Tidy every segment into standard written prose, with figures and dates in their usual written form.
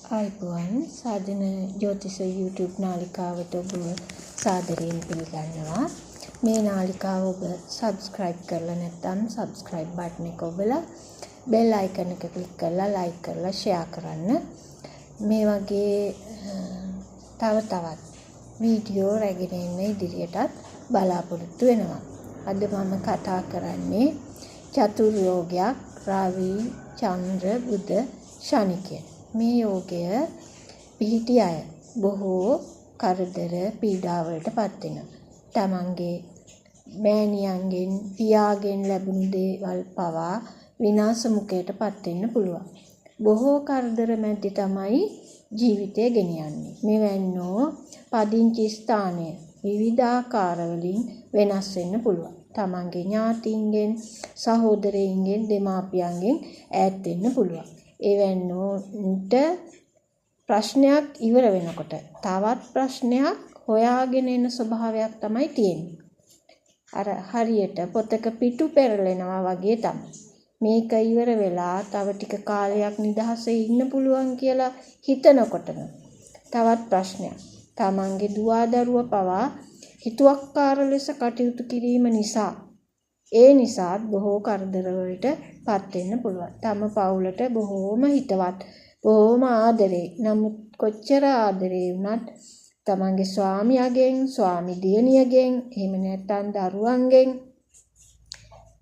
ආයිබෝවන් සාධන ජ්‍යොතිෂ YouTube නාලිකාවට ඔබ සාදරයෙන් පිළිගන්නවා. මේ නාලිකාව ඔබ subscribe කරලා නැත්නම් subscribe button එක ඔබලා bell icon එක click කරලා like කරලා share කරන්න. මේ වගේ තවත් වීඩියෝ රැගෙන එන්න ඉදිරියටත් බලාපොරොත්තු වෙනවා. අද මම කතා කරන්නේ චතුර්යෝගයක් රවි චන්ද්‍ර බුධ ශනි කියන මේ යෝගය පිහිටි අය බොහෝ කරදර පීඩාවලට පත් වෙනවා. තමන්ගේ මෑණියන්ගෙන් පියාගෙන් ලැබුණු දේවල් පවා විනාශ මුඛයට පත් වෙන්න පුළුවන්. බොහෝ කරදර මැද්දේ තමයි ජීවිතය ගෙනියන්නේ. මෙවැන්නෝ පදිංචි ස්ථානය විවිධාකාර වලින් වෙනස් වෙන්න පුළුවන්. තමන්ගේ ඥාතීන්ගෙන් සහෝදරයින්ගෙන් දෙමාපියන්ගෙන් ඈත් වෙන්න පුළුවන්. එවැන්නෝන්ට ප්‍රශ්නයක් ඉවර වෙනකොට තවත් ප්‍රශ්නයක් හොයාගෙන එන ස්වභාවයක් තමයි තියෙන්නේ. අර හරියට පොතක පිටු පෙරලෙනවා වගේ තමයි. මේක ඉවර වෙලා තව ටික කාලයක් නිදහසේ ඉන්න පුළුවන් කියලා හිතනකොටම තවත් ප්‍රශ්නයක්. තමන්ගේ දුවදරුව පවා හිතුවක්කාර ලෙස කටයුතු කිරීම නිසා ඒ නිසාත් බොහෝ කරදර වලට පත් වෙන්න පුළුවන්. තම පවුලට බොහෝම හිතවත්, බොහෝම ආදරේ. නමුත් කොච්චර ආදරේ වුණත් තමන්ගේ ස්වාමියාගෙන්, ස්වාමි දියණියගෙන්, එහෙම නැත්නම් දරුවන්ගෙන්,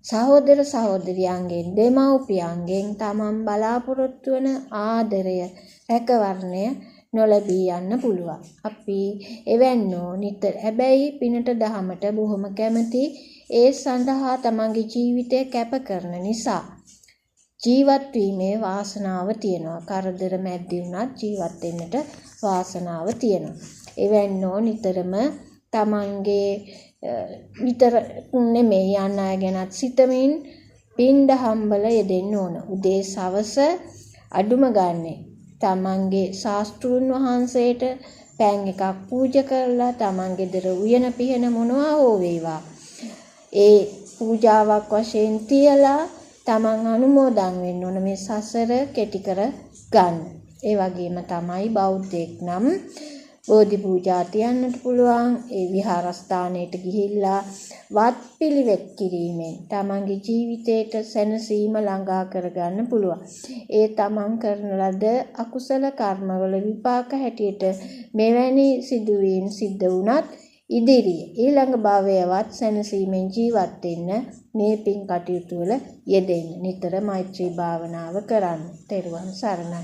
සහෝදර සහෝදරියන්ගෙන්, දෙමව්පියන්ගෙන් තමන් බලාපොරොත්තු වන ආදරය, රැකවරණය නොලැබී යන්න පුළුවන්. අපි එවැන්නෝ නිතර හැබැයි පිනට දහමට බොහොම කැමති, ඒ සඳහා තමන්ගේ ජීවිතය කැප කරන නිසා ජීවත් වීමේ වාසනාව තියෙනවා. කරදර මැද්දේ වුණත් ජීවත් වෙන්නට වාසනාව තියෙනවා. එවැන්නෝ නිතරම තමන්ගේ විතර නෙමෙයි අන් අය ගැනත් සිතමින් පින් දහම්වල යෙදෙන්න ඕන. උදේ සවස අඩුම ගන්නේ තමන්ගේ ශාස්ත්‍රූන් වහන්සේට පෑන් එකක් පූජා කරලා තමන් ගෙදර උයන පිහන මොනවා හෝ වේවා ඒ පූජාවක් වශයෙන් තියලා තමන් අනුමෝදන් වෙන්න ඕන මේ සසර කෙටි කර ගන්න. ඒ වගේම තමයි බෞද්ධයෙක් නම් බෝධි පූජා තියන්නට පුළුවන්. ඒ විහාරස්ථානයට ගිහිල්ලා වත් පිළිවෙත් කිරීමෙන් තමන්ගේ ජීවිතයට සැනසීම ළඟා කරගන්න පුළුවන්. ඒ තමන් කරන ලද අකුසල කර්මවල විපාක හැටියට මෙවැනි සිදුවීම් සිද්ධ වුණත් ඉදිරියේ ඊළඟ භවයවත් සැනසීමෙන් ජීවත් වෙන්න මේ පින් කටයුතු වල යෙදෙන්න. නිතර මෛත්‍රී භාවනාව කරන්න. තෙරුවන් සරණයි.